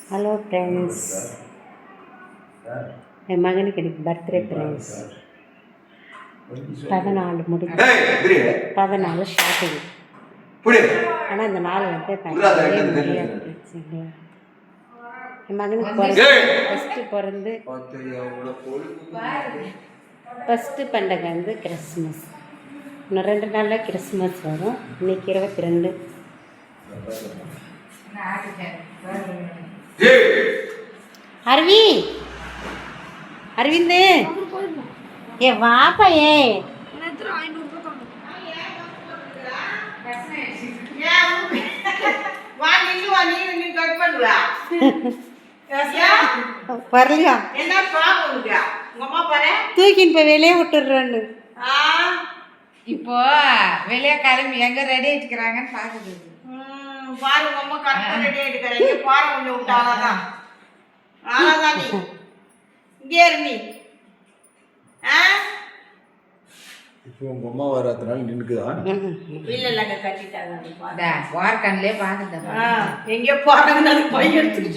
Hello friends, என் மகனுக்கு எனக்கு birthday friends. 14 முடிஞ்சு 14 ஷாப்பிங். ஆனால் இந்த நாள் வந்து பயங்கரவே முடியாது. என் மகனுக்கு ஃபஸ்ட்டு பண்டிகை வந்து கிறிஸ்மஸ். இன்னும் 2 நாளில் கிறிஸ்மஸ் வரும். இன்னைக்கு 22. அரவி அரவிந்து ஏ வாப்பா ஏ வரலையா தூக்கின்னு போய் வெளியே விட்டுடுறான்னு. இப்போ வெளியே கிளம்பி எங்க ரெடி ஆயிட்டுக்கிறாங்கன்னு பாக்குது. பாருங்க அம்மா கரெக்டா ரெடி ஆயிட்டுக்கிறேன். பாரு கொஞ்சம் விட்டாதான் ஆனாதான் நீ இங்கே இருந்தி. இப்போ உங்க அம்மா வராதனால நின்னுக்குதா? இல்ல இல்லங்க கட்டிட்டாங்க. வார்கன்லயே பாக்குது. எங்கேயோ போறாங்கன்னு பையன் எடுத்துக்கிட்டு